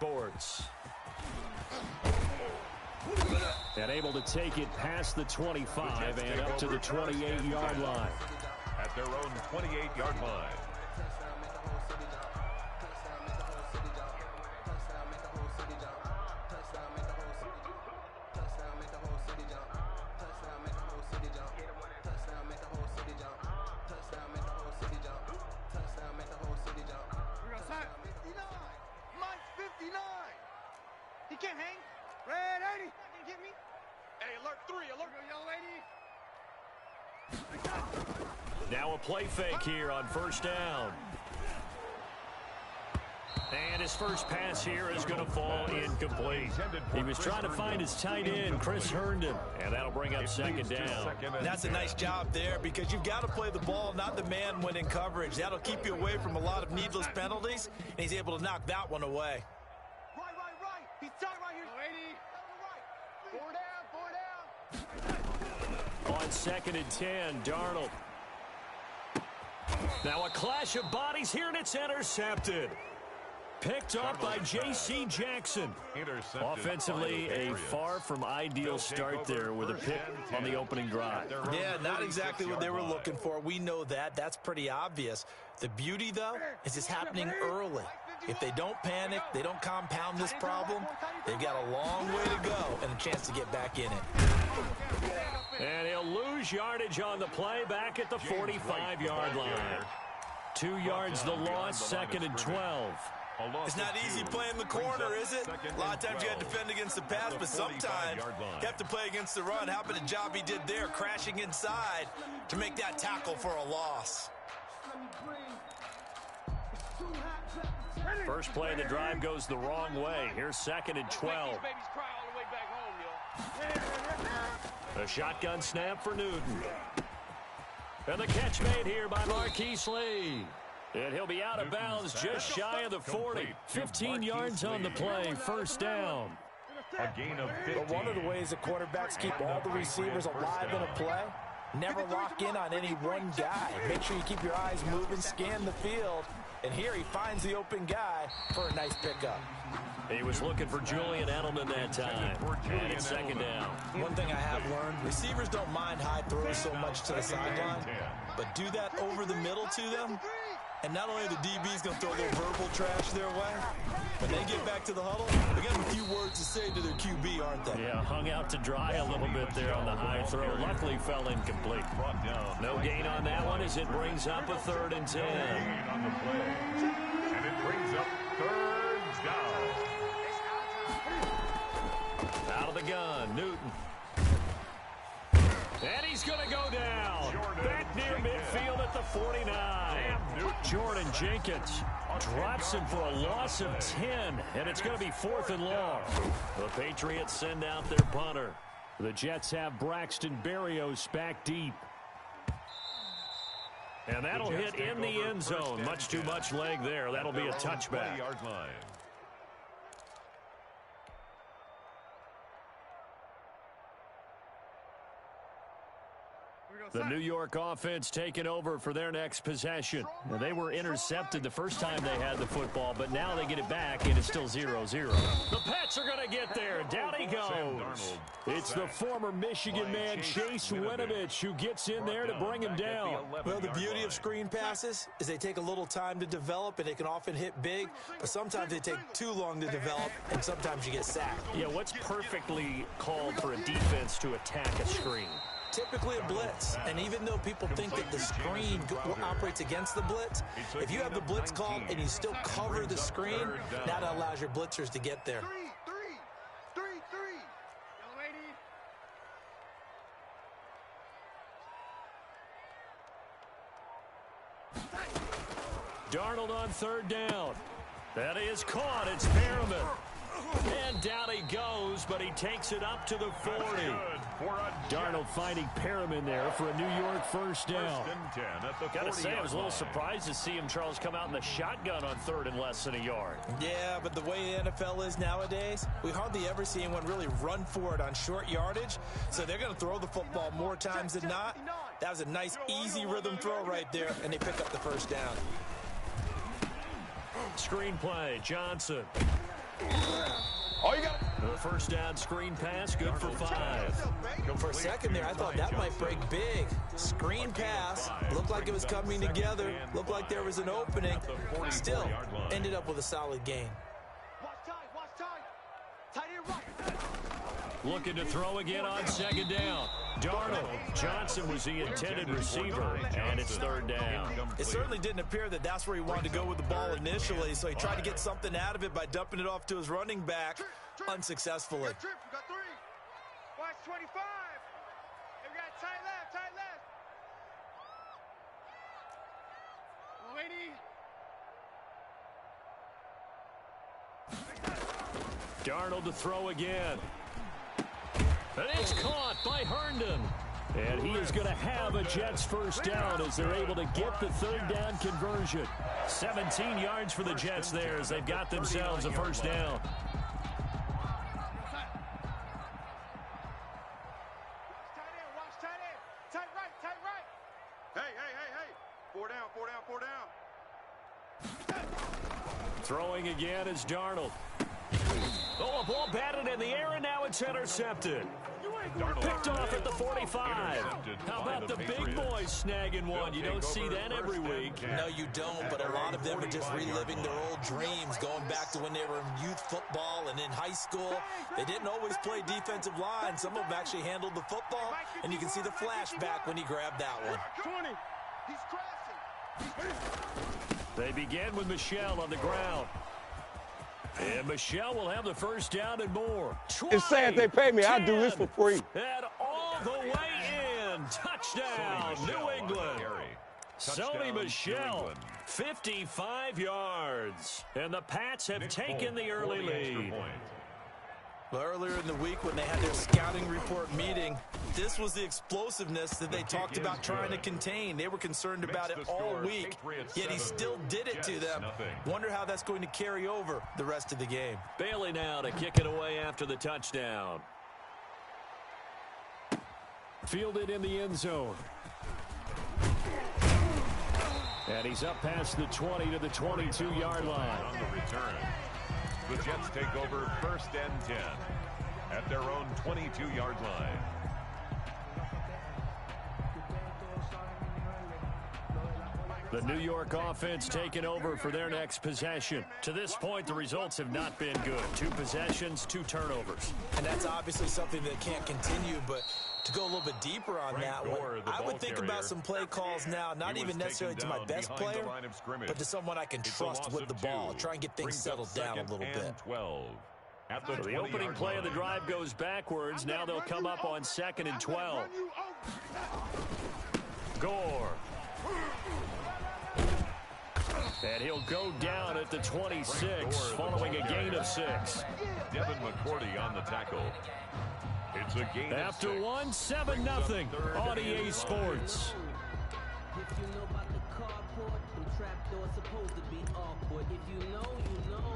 Sports. And able to take it past the 25 and up to the 28-yard line. At their own 28-yard line. He can't hang. Red 80. Can you get me? Hey, alert 3. Alert. Yellow 80. Now a play fake here on first down. And his first pass here is going to fall incomplete. He was trying to find his tight end, Chris Herndon, and that'll bring up second down. That's a nice job there because you've got to play the ball, not the man when in coverage. That'll keep you away from a lot of needless penalties, and he's able to knock that one away. Right. He's tight right here. 80. 4 down. On second and 10, Darnold. Now a clash of bodies here, and it's intercepted. Picked up by J.C. Jackson. Offensively, a far from ideal start there with a pick on the opening drive. Yeah, not exactly what they were looking for. We know that. That's pretty obvious. The beauty, though, is it's happening early. If they don't panic, they don't compound this problem, they've got a long way to go and a chance to get back in it. And he'll lose yardage on the play back at the 45-yard line. 2 yards the loss, second and 12. It's not easy playing the corner, is it? A lot of times you got to defend against the pass, but sometimes you have to play against the run. How about the job he did there, crashing inside to make that tackle for a loss? First play of the drive goes the wrong way. Here's second and 12. A shotgun snap for Newton. And the catch made here by Marquise Lee. And he'll be out of bounds just shy of the 40. 15 yards on the play, first down. A gain of 15. But one of the ways that quarterbacks keep all the receivers alive in a play, never lock in on any one guy. Make sure you keep your eyes moving, scan the field. And here he finds the open guy for a nice pickup. He was looking for Julian Edelman that time. And it's second down. One thing I have learned, receivers don't mind high throws so much to the sideline, but do that over the middle to them. And not only are the DBs going to throw their verbal trash their way, when they get back to the huddle, they got a few words to say to their QB, aren't they? Yeah, hung out to dry a little bit there on the high throw. Luckily fell incomplete. No gain on that one as it brings up a third and 10. On the play. And it brings up third down. Out of the gun, Newton. And he's going to go down. Back near midfield at the 49. Jordan Jenkins drops him for a loss of 10. And it's going to be 4th and long. The Patriots send out their punter. The Jets have Braxton Berrios back deep. And that'll hit in the end zone. Much too much leg there. That'll be a touchback. The New York offense taking over for their next possession. Now, they were intercepted the first time they had the football, but now they get it back, and it's still 0-0. The Pats are going to get there. Down he goes. It's the former Michigan man, Chase Winovich, who gets in there to bring him down. Well, the beauty of screen passes is they take a little time to develop, and they can often hit big, but sometimes they take too long to develop, and sometimes you get sacked. Yeah, what's perfectly called for a defense to attack a screen? Typically a blitz, and even though people think that the screen operates against the blitz, if you have the blitz called and you still cover the screen, that allows your blitzers to get there. 3. Darnold on third down. That is caught. It's Perriman. And down he goes, but he takes it up to the 40. Darnold finding Perriman there for a New York first down. Got to say, I was a little surprised to see him, Charles, come out in the shotgun on third and less than a yard. Yeah, but the way the NFL is nowadays, we hardly ever see anyone really run for it on short yardage. So they're going to throw the football more times than not. That was a nice, easy rhythm throw right there, and they pick up the first down. Screenplay, Johnson. first down screen pass, good for 5. For a second there, I thought that might break big. Screen pass, looked like it was coming together, looked like there was an opening. Still, ended up with a solid gain. Watch time. Tight end right. Looking to throw again on second down. Darnold. Johnson was the intended receiver, and it's third down. It certainly didn't appear that that's where he wanted to go with the ball initially, so he tried to get something out of it by dumping it off to his running back unsuccessfully. You got 3. Watch 25. Hey, we got tight left. Darnold to throw again. And it's caught by Herndon. And he is going to have a Jets first down as they're able to get the third down conversion. 17 yards for the Jets there as they've got themselves a first down. Watch tight end. Tight right. Hey. 4 down. Throwing again is Darnold. Oh, a ball batted in the air, and now it's intercepted. Picked off at the 45. How about the big boys snagging one? You don't see that every week. No, you don't, but a lot of them are just reliving their old dreams, going back to when they were in youth football and in high school. They didn't always play defensive line. Some of them actually handled the football, and you can see the flashback when he grabbed that one. 20. He's crashing. They begin with Michel on the ground. And Michel will have the first down and more. It's sad they pay me. I do this for free. And all the way in. Touchdown, New England. Sony Michel, 55 yards. And the Pats have taken the early lead. Well, earlier in the week when they had their scouting report meeting, this was the explosiveness that they talked about trying to contain. They were concerned about it all week, yet he still did it to them. Wonder how that's going to carry over the rest of the game. Bailey now to kick it away after the touchdown. Fielded in the end zone. And he's up past the 20 to the 22-yard line. On the return. The Jets take over first and 10 at their own 22-yard line. The New York offense taking over for their next possession. To this point, the results have not been good. 2 possessions, 2 turnovers. And that's obviously something that can't continue, but to go a little bit deeper on that one, I would think about some play calls now, not even necessarily to my best player, but to someone I can trust with the ball. Try and get things settled down a little bit. So the opening play of the drive goes backwards. Now they'll come up on 2nd and 12. Gore. And he'll go down at the 26 following a gain of 6. Devin McCourty on the tackle. It's a gain after of 1, 7-0 on EA Sports. If you know about the carport, them trapdoors supposed to be awkward. If you know, you know.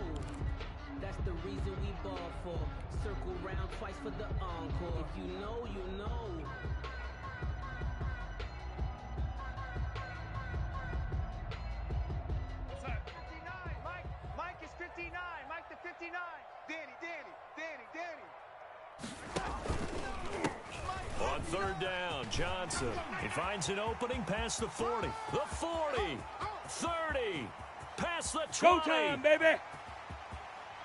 That's the reason we ball for. Circle round twice for the encore. If you know, you know. Mike is 59. Mike the 59. Danny. On 3rd down, Johnson. He finds an opening past the 40. The 40. 30. Past the 20. Go time, baby.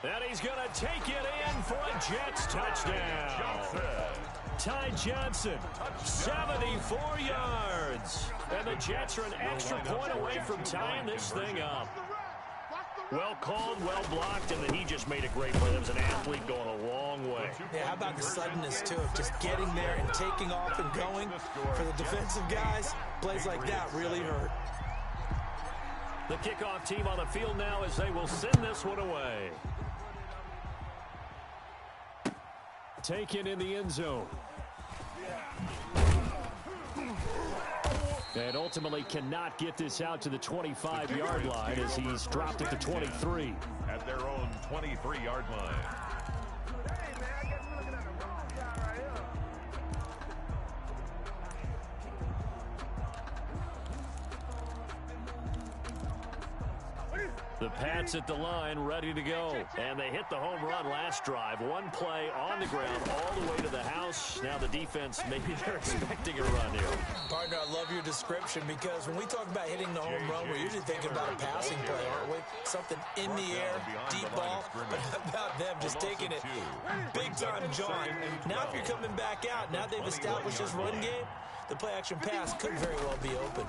And he's going to take it in for a Jets touchdown. Ty Johnson, 74 yards. And the Jets are an extra point away from tying this thing up. Well called, well blocked, and then he just made a great play. That was an athlete going a long way. Yeah, how about the suddenness, too, of just getting there and taking off and going? For the defensive guys, plays like that really hurt. The kickoff team on the field now as they will send this one away. Taken in the end zone. And ultimately cannot get this out to the 25-yard line as he's dropped at the 23. At their own 23-yard line. The Pats at the line, ready to go. And they hit the home run last drive. One play on the ground all the way to the house. Now the defense, maybe they're expecting a run here. Partner, I love your description because when we talk about hitting the home run, we're usually thinking about a passing play, aren't we? Something in the air, deep ball. But how about them just taking it big-time jaunt? Now if you're coming back out, now they've established this run game, the play-action pass could very well be open.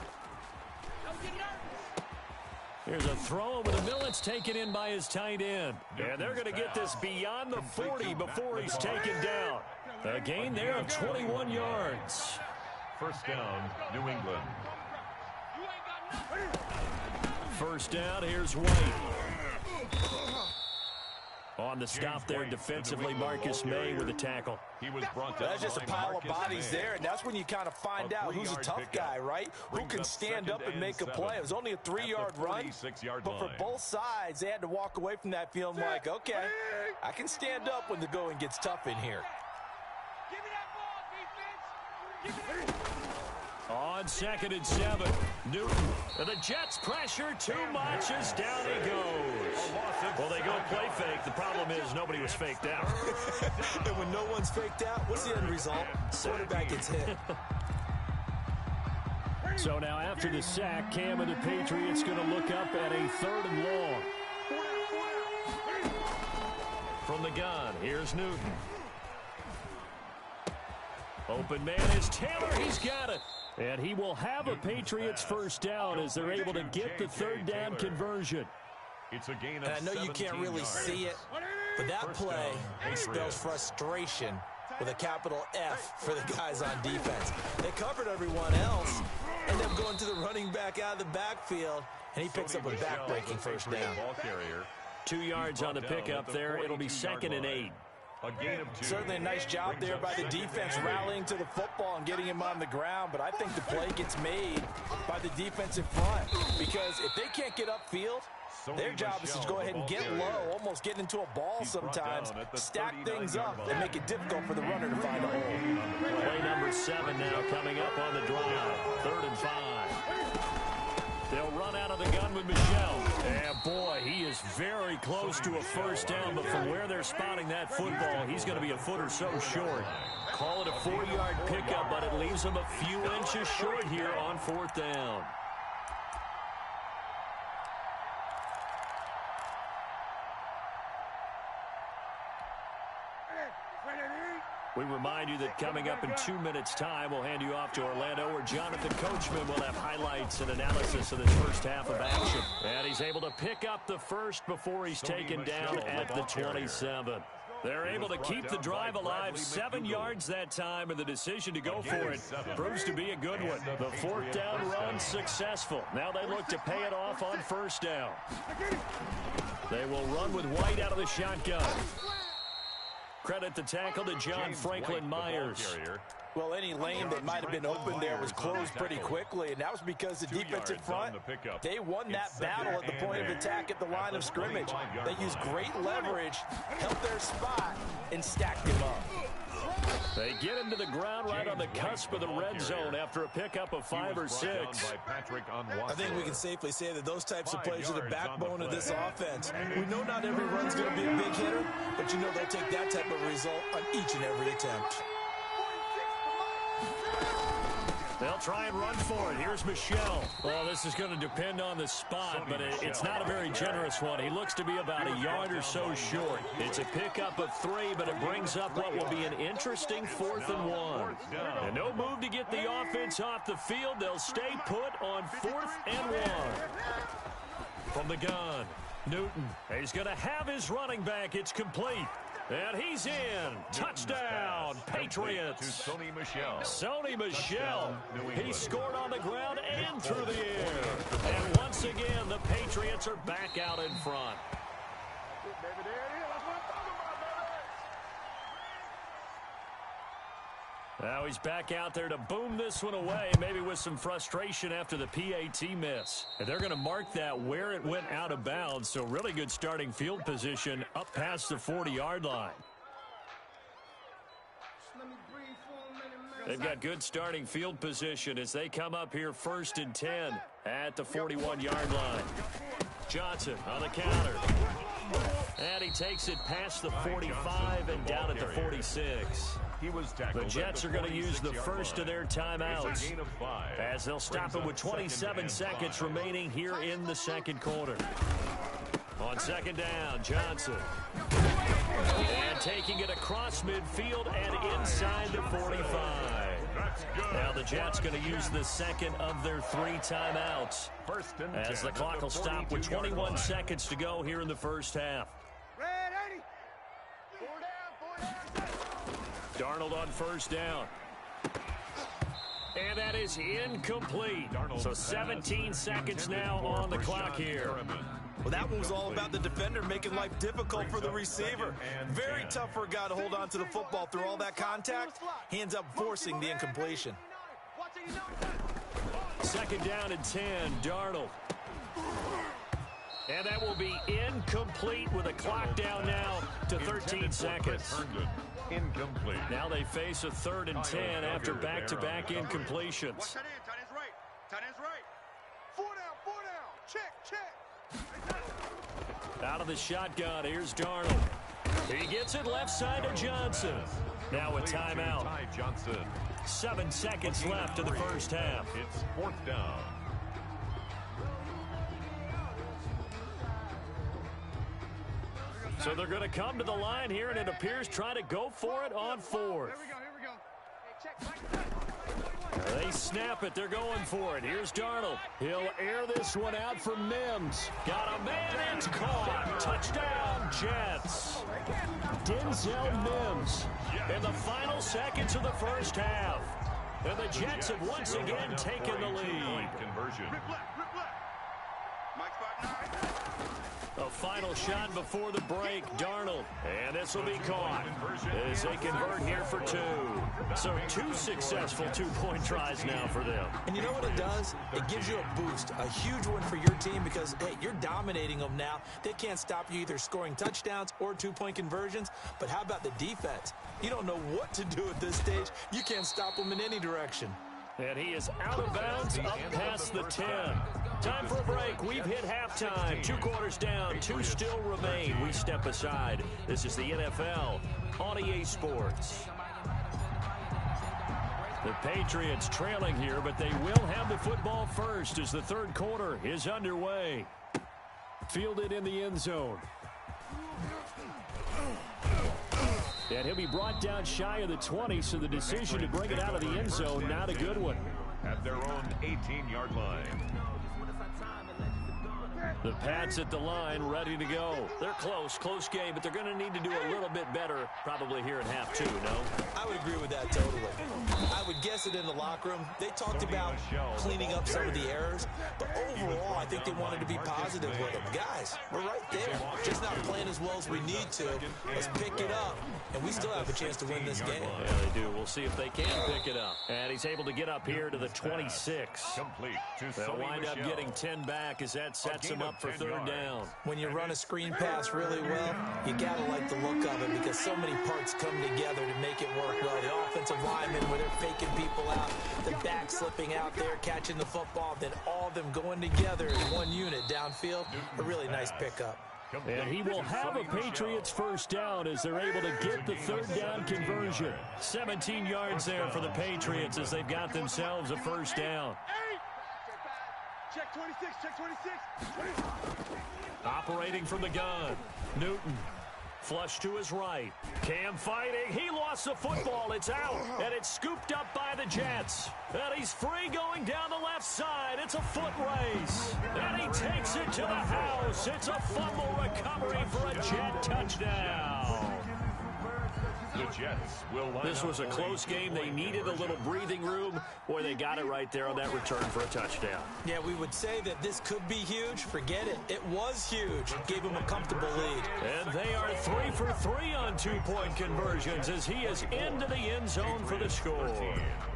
Here's a throw over the middle. It's taken in by his tight end. And they're going to get this beyond the 40 before he's taken down. A gain there of 21 yards. First down, New England. First down, here's White. On the stop there defensively, Marcus May with a tackle. He was brought down. That's just a pile of bodies there, and that's when you kind of find out who's a tough guy, right? Who can stand up and make a play. It was only a 3-yard run, but for both sides, they had to walk away from that feeling like, okay, I can stand up when the going gets tough in here. Give me that ball, defense. Give me that. On 2nd and 7, Newton. And the Jets pressure too much as down he goes. Well, they go play fake. The problem is nobody was faked out. And when no one's faked out, what's the end result? Quarterback gets hit. So now after the sack, Cam and the Patriots going to look up at a 3rd and long. From the gun, here's Newton. Open man is Taylor. He's got it. And he will have a Patriots first down as they're able to get the 3rd down conversion. It's a gain of and I know you can't really see it, but that play spells frustration with a capital F for the guys on defense. They covered everyone else, and they're going to the running back out of the backfield, and he picks up a back-breaking first down. 2 yards on the pickup there. It'll be 2nd and 8. Certainly a nice job there by the defense rallying to the football and getting him on the ground, but I think the play gets made by the defensive front because if they can't get upfield, their job is to go ahead and get low, almost get into a ball sometimes, stack things up, and make it difficult for the runner to find a hole. Play number 7 now coming up on the drive. 3rd and 5. They'll run out of the gun with Michel. And boy, he is very close to a first down, but from where they're spotting that football, he's going to be a foot or so short. Call it a 4-yard pickup, but it leaves him a few inches short here on 4th down. We remind you that coming up in 2 minutes' time, we'll hand you off to Orlando, where Jonathan Coachman will have highlights and analysis of this first half of action. And he's able to pick up the first before he's taken down at the 27. They're able to keep the drive alive, 7 yards that time, and the decision to go for it proves to be a good one. The 4th down run successful. Now they look to pay it off on first down. They will run with White out of the shotgun. Credit the tackle to John Franklin Myers. Well, any lane that might have been open there was closed pretty quickly, and that was because the defensive front, they won that battle at the point of attack at the line of scrimmage. They used great leverage, held their spot, and stacked him up. They get him to the ground right on the cusp of the red zone after a pickup of 5 or 6. I think we can safely say that those types of plays are the backbone of this offense. We know not every run's going to be a big hitter, but you know they'll take that type of result on each and every attempt. They'll try and run for it. Here's Michel. Well, this is going to depend on the spot, but it's not a very generous one. He looks to be about a yard or so short. It's a pickup of 3, but it brings up what will be an interesting 4th and 1. And no move to get the offense off the field. They'll stay put on 4th and 1. From the gun, Newton. He's going to have his running back. It's complete. And he's in. Touchdown, Patriots. Sony Michel. He scored on the ground and through the air. And once again, the Patriots are back out in front. Now he's back out there to boom this one away, maybe with some frustration after the PAT miss. And they're going to mark that where it went out of bounds, so really good starting field position up past the 40-yard line. They've got good starting field position as they come up here 1st and 10 at the 41-yard line. Johnson on the counter. And he takes it past the 45 and down at the 46. The Jets are going to use the first of their timeouts as they'll stop it with 27 seconds remaining here in the second quarter. On second down, Johnson. And taking it across midfield and inside the 45. Now the Jets going to use the second of their 3 timeouts as the clock will stop with 21 seconds to go here in the first half. Darnold on first down. And that is incomplete. So 17 seconds now on the clock here. Well, that one was all about the defender making life difficult for the receiver. Very tough for a guy to hold on to the football through all that contact. He ends up forcing the incompletion. Second down and 10, Darnold. And that will be incomplete with a clock down now to 13 seconds. Incomplete. Now they face a 3rd and 10 after back-to-back incompletions. Watch tight end's right. Tight end's right. 4 down. Check. Out of the shotgun, here's Darnold. He gets it left side to Johnson. Now a timeout. 7 seconds left in the first half. It's 4th down. So they're going to come to the line here, and it appears trying to go for it on 4th. Here we go. Hey, check. They snap it. They're going for it. Here's Darnold. He'll air this one out for Mims. Got a man. It's caught. Touchdown, Jets. Denzel Mims in the final seconds of the first half. And the Jets have once again taken the lead. Conversion. Rip left. Mike's 5-9. A final shot before the break, Darnold. And this will be caught as they convert here for 2. So 2 successful 2-point tries now for them. And you know what it does? It gives you a boost, a huge one for your team because, hey, you're dominating them now. They can't stop you either scoring touchdowns or 2-point conversions. But how about the defense? You don't know what to do at this stage. You can't stop them in any direction. And he is out of bounds up past the 10. Time for a break. We've hit halftime. 2 quarters down. 2 still remain. We step aside. This is the NFL on EA Sports. The Patriots trailing here, but they will have the football first as the 3rd quarter is underway. Fielded in the end zone. And he'll be brought down shy of the 20, so the decision to bring it out of the end zone, not a good one. At their own 18-yard line. The Pats at the line, ready to go. They're close game, but they're going to need to do a little bit better probably here in half 2, no? I would agree with that totally. I would guess it in the locker room. They talked about cleaning up some of the errors, but overall, I think they wanted to be positive with them. Guys, we're right there. Just not playing as well as we need to. Let's pick it up, and we still have a chance to win this game. Yeah, they do. We'll see if they can pick it up. And he's able to get up here to the 26. Complete. They'll wind up getting 10 back as that sets them up for 3rd down. When you run a screen pass really well, you got to like the look of it because so many parts come together to make it work well. The offensive linemen, where they're faking people out, the back slipping out there, catching the football, then all of them going together in one unit downfield. A really nice pickup. And he will have a Patriots first down as they're able to get the 3rd down conversion. 17 yards there for the Patriots as they've got themselves a first down. Check 26. Operating from the gun. Newton. Flush to his right. Cam fighting. He lost the football. It's out. And it's scooped up by the Jets. And he's free going down the left side. It's a foot race. And he takes it to the house. It's a fumble recovery for a Jet touchdown. The Jets will line This was a up close game. They needed a little breathing room. Boy, they got it right there on that return for a touchdown. Yeah, we would say that this could be huge. Forget it. It was huge. Gave him a comfortable lead. And they are 3 for 3 on 2-point conversions as he is into the end zone for the score.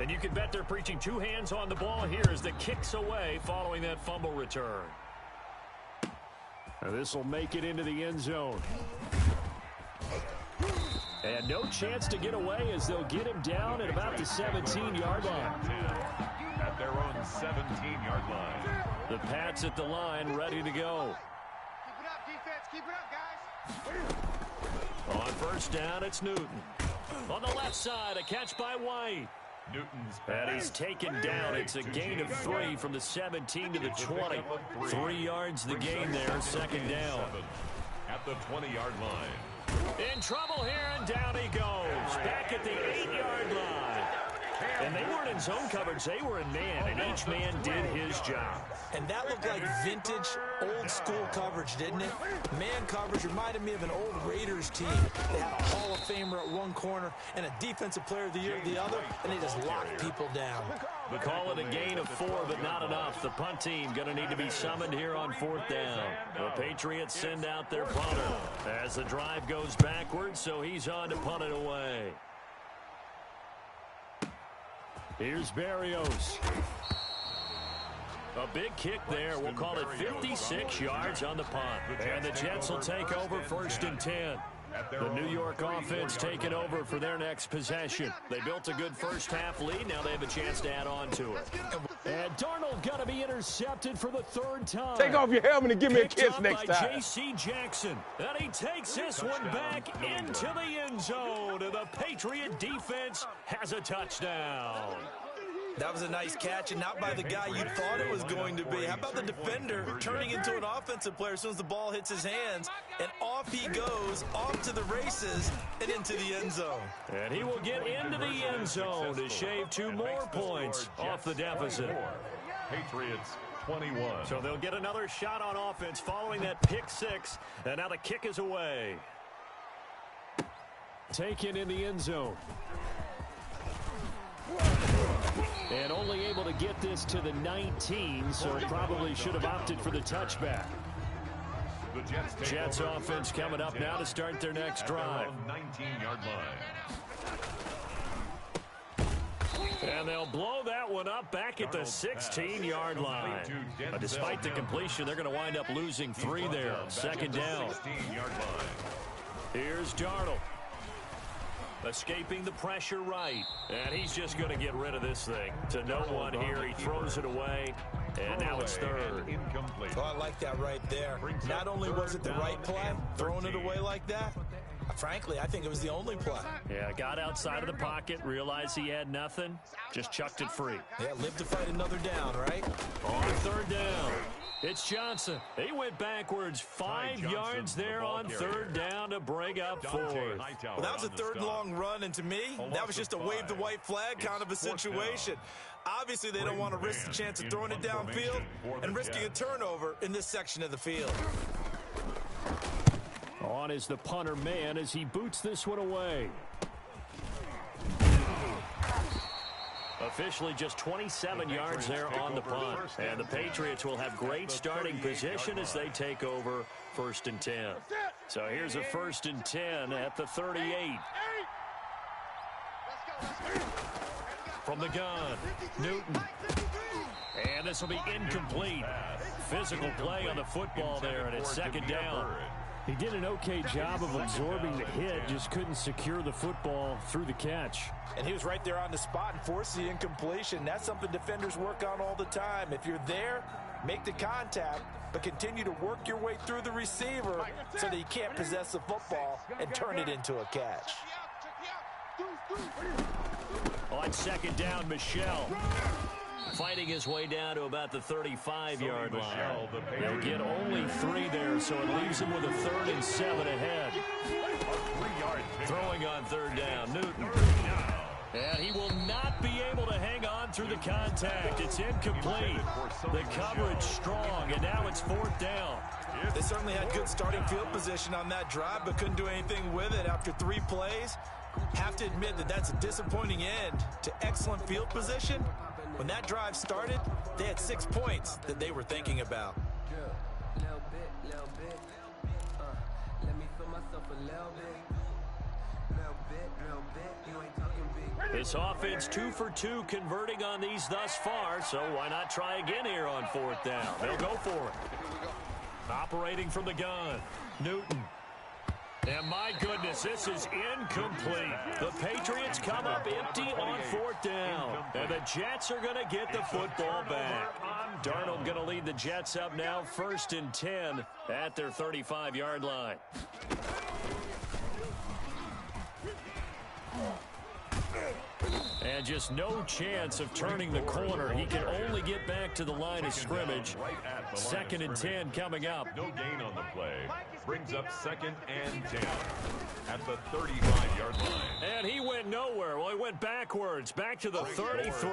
And you can bet they're preaching 2 hands on the ball here as the kick's away following that fumble return. And this will make it into the end zone. And no chance to get away as they'll get him down at about the 17-yard line. At their own 17-yard line. The Pats at the line, ready to go. Let's keep it up, guys. On first down, it's Newton. On the left side, a catch by White. Newton's And he's taken down. It's a gain of 3 from the 17 to the 20. 3 yards the gain there, second down. At the 20-yard line. In trouble here, and down he goes. Back at the 8-yard line. And they weren't in zone coverage. They were in man, and each man did his job. And that looked like vintage, old-school coverage, didn't it? Man coverage reminded me of an old Raiders team. They had a Hall of Famer at one corner and a Defensive Player of the Year at the other, and they just locked people down. We call it a gain of 4, but not enough. The punt team going to need to be summoned here on 4th down. The Patriots send out their punter as the drive goes backwards, so he's on to punt it away. Here's Berrios. A big kick there. We'll call it 56 yards on the punt. And the Jets will take over 1st and 10. The New York offense taking over for their next possession. They built a good first half lead. Now they have a chance to add on to it. And Darnold got to be intercepted for the 3rd time. Take off your helmet and give me a Picked kiss up next by time. J.C. Jackson. And he takes this one back into the end zone. And the Patriot defense has a touchdown. That was a nice catch, and not by the guy you thought it was going to be. How about the defender turning into an offensive player as soon as the ball hits his hands, and off he goes, off to the races, and into the end zone. And he will get into the end zone to shave 2 more points off the deficit. Patriots 21. So they'll get another shot on offense following that pick 6, and now the kick is away. Taken in the end zone. And only able to get this to the 19, so probably should have opted for the touchback. The Jets offense coming up now to start their next drive. 19-yard line. And they'll blow that one up back at the 16-yard line. Despite the completion, they're going to wind up losing 3 there. 2nd down. Here's Darnold. Escaping the pressure right. And he's just going to get rid of this thing. To no one here. He throws it away. And now it's 3rd. Incomplete. Oh, I like that right there. Not only was it the right play, throwing it away like that, frankly, I think it was the only play. Yeah, got outside of the pocket, realized he had nothing, just chucked it free. Yeah, live to fight another down, right? On 3rd down, it's Johnson. He went backwards 5 yards there on 3rd down to bring up 4th. Well, that was a 3rd and long run, and to me, that was just a wave the white flag kind of a situation. Obviously, they don't want to risk the chance of throwing it downfield and risking a turnover in this section of the field. On is the punter man as he boots this one away. Officially just 27 yards there on the punt. And the Patriots will have great starting position as they take over 1st and 10. So here's a 1st and 10 at the 38. From the gun, Newton. And this will be incomplete. Physical play on the football there, and it's 2nd down. He did an okay job of absorbing the hit, just couldn't secure the football through the catch. And he was right there on the spot and forced the incompletion. That's something defenders work on all the time. If you're there, make the contact, but continue to work your way through the receiver so that he can't possess the football and turn it into a catch. On 2nd down, Michel fighting his way down to about the 35-yard line. They'll get only 3 there, so it leaves him with a 3rd and 7 ahead. Throwing on 3rd down, Newton. And he will not be able to hang on through the contact. It's incomplete. The coverage strong, and now it's 4th down. They certainly had good starting field position on that drive, but couldn't do anything with it after 3 plays. Have to admit that that's a disappointing end to excellent field position. When that drive started, they had 6 points that they were thinking about. This offense 2 for 2 converting on these thus far, so why not try again here on 4th down? They'll go for it. Operating from the gun, Newton. And my goodness, this is incomplete. The Patriots come up empty on 4th down. And the Jets are going to get the football back. Darnold going to lead the Jets up now, 1st and 10 at their 35-yard line. And just no chance of turning the corner. He can only get back to the line of scrimmage. 2nd and 10 coming up. No gain on the play. Brings up 2nd and 10 at the 35-yard line. And he went nowhere. Well, he went backwards, back to the 33.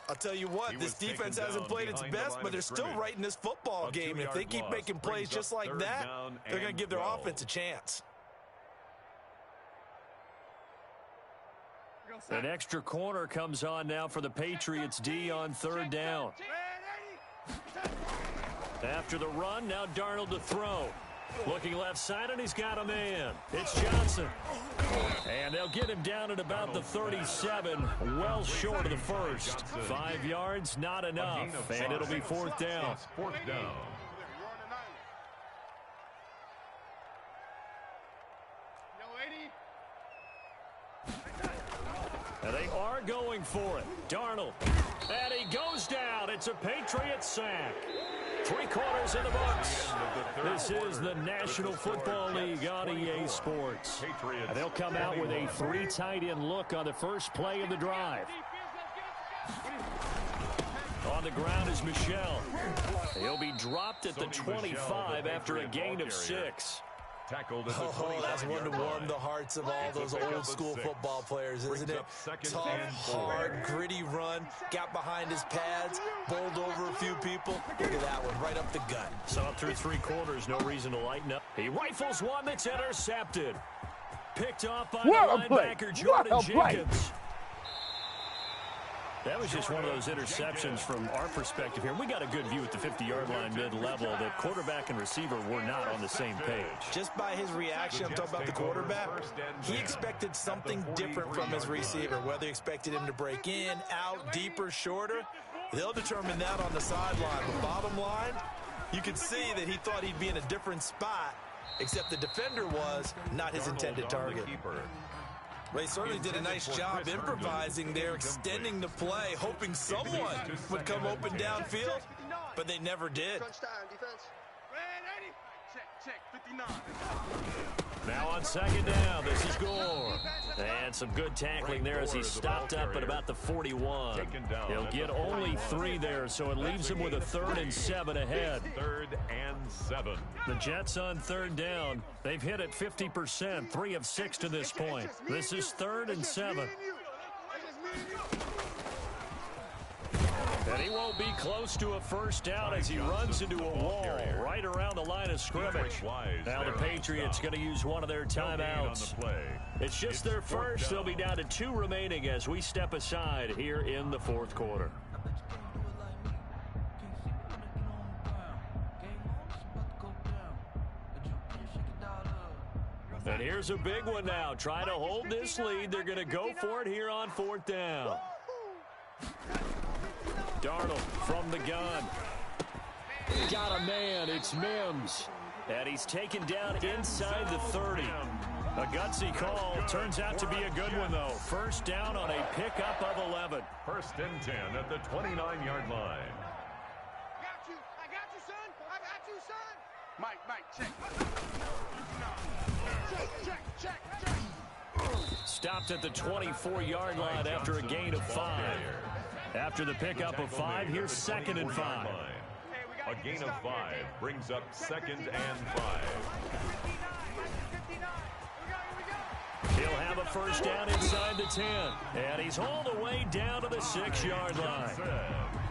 I'll tell you what, this defense hasn't played its best, but they're still right in this football game. If they keep making plays just like that, they're going to give their offense a chance. An extra corner comes on now for the Patriots D on 3rd down. After the run, now Darnold to throw. Looking left side, and he's got a man. It's Johnson. And they'll get him down at about the 37, well short of the first. 5 yards, not enough, and it'll be 4th down. 4th down. And they are going for it. Darnold. And he goes down. It's a Patriot sack. 3 quarters in the books. This is the National Football League on EA Sports. And they'll come out with a 3 tight end look on the first play of the drive. On the ground is Michel. He'll be dropped at the 25 after a gain of 6. Oh, that's one to warm the hearts of all those old-school football players, isn't it? Tough, hard, gritty run, got behind his pads, bowled over a few people. Look at that one, right up the gut. Saw it through 3 quarters, no reason to lighten up. He rifles one that's intercepted. Picked off by the linebacker, Jordan Jenkins. That was just one of those interceptions from our perspective here. We got a good view at the 50-yard line mid-level that quarterback and receiver were not on the same page. Just by his reaction, I'm talking about the quarterback, he expected something different from his receiver, whether he expected him to break in, out, deeper, shorter. They'll determine that on the sideline. But bottom line, you can see that he thought he'd be in a different spot, except the defender was not his intended target. Well, he certainly did a nice job improvising there, extending the play, hoping someone would come open downfield, but they never did. Now on 2nd down, this is Gore. And some good tackling there as he stopped up at about the 41. He'll get only 3 there, so it leaves him with a 3rd and 7 ahead. 3rd and 7. The Jets on 3rd down. They've hit it 50%, 3 of 6 to this point. This is 3rd and 7. And he won't be close to a first down as he runs into a wall right around the line of scrimmage. Now the Patriots going to use one of their timeouts. It's just their first. They'll be down to 2 remaining as we step aside here in the 4th quarter. And here's a big one now. Trying to hold this lead. They're going to go for it here on 4th down. Darnold from the gun. Got a man. It's Mims. And he's taken down inside the 30. A gutsy call. Turns out to be a good one, though. First down on a pickup of 11. 1st and 10 at the 29-yard line. I got you, son. I got you, son. Mike, check. Stopped at the 24-yard line after a gain of 5. After the pickup of 5, here's 2nd and 5. A gain of 5 brings up 2nd and 5. He'll have a first down inside the 10. And he's hauled away down to the 6-yard line.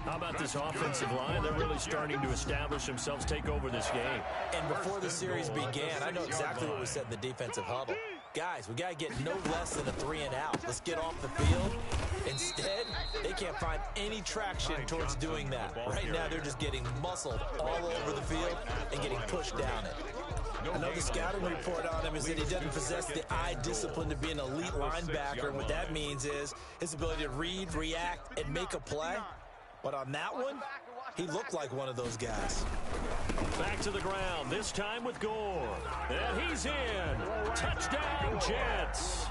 How about this offensive line? They're really starting to establish themselves, take over this game. And before the series began, I know exactly what we said in the defensive huddle. Guys, we got to get no less than a 3 and out. Let's get off the field. Instead, they can't find any traction towards doing that. Right now, they're just getting muscled all over the field and getting pushed down it. Another scouting report on him is that he doesn't possess the eye discipline to be an elite linebacker. And what that means is his ability to read, react, and make a play. But on that one, He looked like one of those guys. Back to the ground, this time with Gore. And he's in. Touchdown, Jets.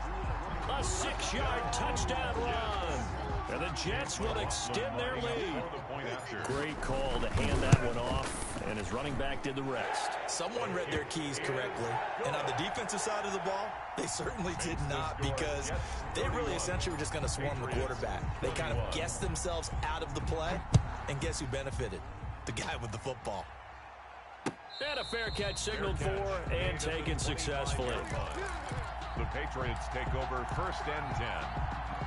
A 6-yard touchdown run. And the Jets will extend their lead. Great call to hand that one off, and his running back did the rest. Someone read their keys correctly. And on the defensive side of the ball, they certainly did not, because they really essentially were just going to swarm the quarterback. They kind of guessed themselves out of the play, and guess who benefited? The guy with the football. And a fair catch signaled for and taken successfully. The Patriots take over 1st and 10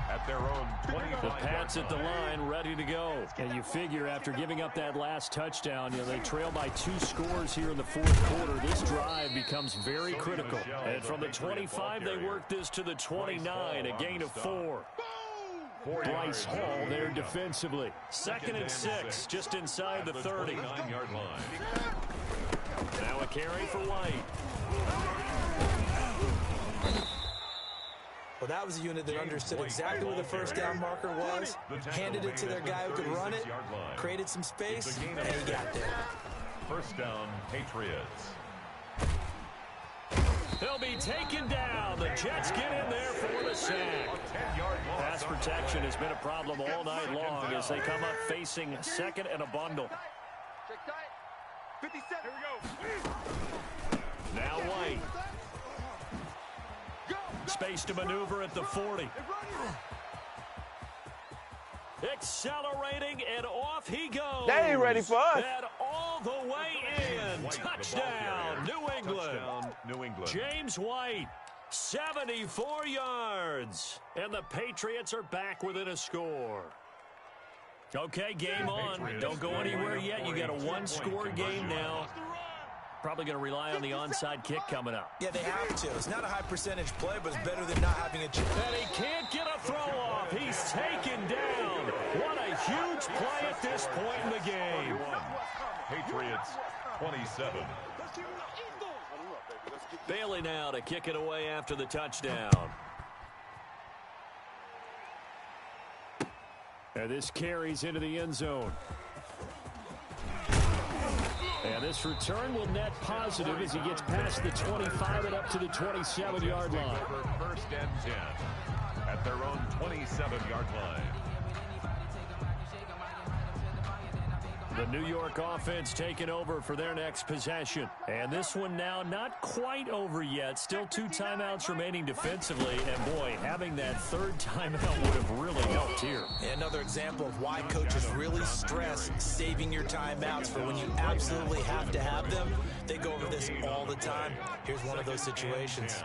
at their own 25. The Pats at the line, ready to go. And you figure after giving up that last touchdown, they trail by 2 scores here in the 4th quarter. This drive becomes very critical. And from the 25, they work this to the 29, a gain of 4. Bryce Hall there defensively. 2nd and 6, just inside the 30. 29-yard line. Now a carry for White. Well, that was a unit that understood exactly where the first down marker was, handed it to their guy who could run it, created some space, and he got there. 1st down, Patriots. They'll be taken down. The Jets get in there for the sack. Pass protection has been a problem all night long as they come up facing 2nd and a bundle. Check tight. 57. Here we go. Now White. Space to maneuver at the 40. Accelerating, and off he goes. They ain't ready for us. And all the way in. Touchdown, New England. New England. James White, 74 yards. And the Patriots are back within a score. Okay, game on. Don't go anywhere yet. You got a 1-score game now. Probably going to rely on the onside kick coming up. Yeah, they have to. It's not a high percentage play, but it's better than not having a chance. And he can't get a throw off. He's taken down. What a huge play at this point in the game. Patriots 27. Bailey now to kick it away after the touchdown. And this carries into the end zone. And this return will net positive as he gets past the 25 and up to the 27-yard line. 1st and 10 at their own 27-yard line. The New York offense taking over for their next possession. And this one now not quite over yet. Still 2 timeouts remaining defensively. And, boy, having that 3rd timeout would have really helped here. Another example of why coaches really stress saving your timeouts for when you absolutely have to have them. They go over this all the time. Here's one of those situations.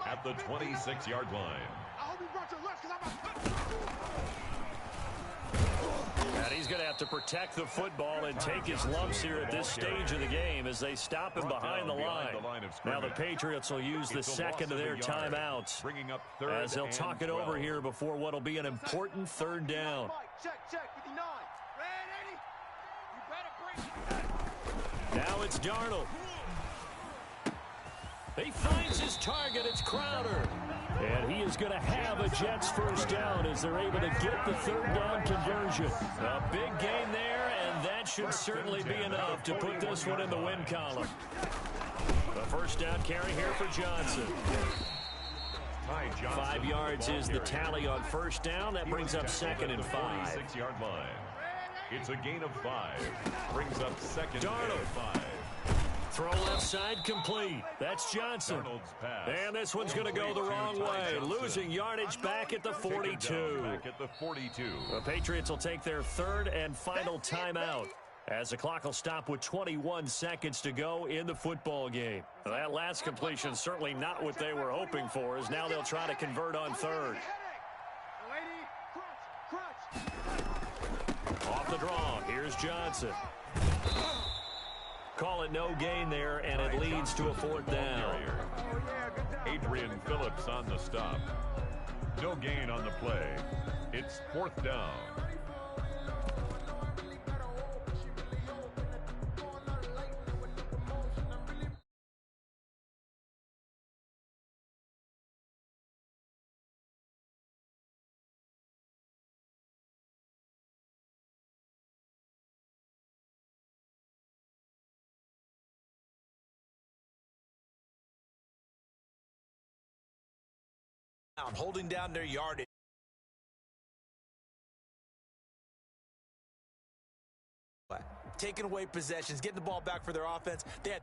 At the 26-yard line. And he's going to have to protect the football and take his lumps here at this stage of the game as they stop him behind the line. Now the Patriots will use the 2nd of their timeouts as they'll talk it over here before what will be an important 3rd down. Check, 59. Red 80. You better bring. Now it's Darnold. He finds his target. It's Crowder. And he is going to have a Jets 1st down as they're able to get the 3rd down conversion. A big gain there, and that should certainly be enough to put this one in the win column. The 1st down carry here for Johnson. 5 yards is the tally on 1st down. That brings up 2nd and 5. 6-yard line. It's a gain of 5. Brings up 2nd and 5. Throw left side complete. That's Johnson. And this one's going to go the wrong way. Losing yardage back at the 42. The Patriots will take their 3rd and final timeout as the clock will stop with 21 seconds to go in the football game. That last completion certainly not what they were hoping for, as now they'll try to convert on 3rd. Off the draw. Here's Johnson. Call it no gain there, and it leads to a 4th down. Adrian Phillips on the stop. No gain on the play. It's 4th down. holding down their yardage. Taking away possessions, getting the ball back for their offense. They had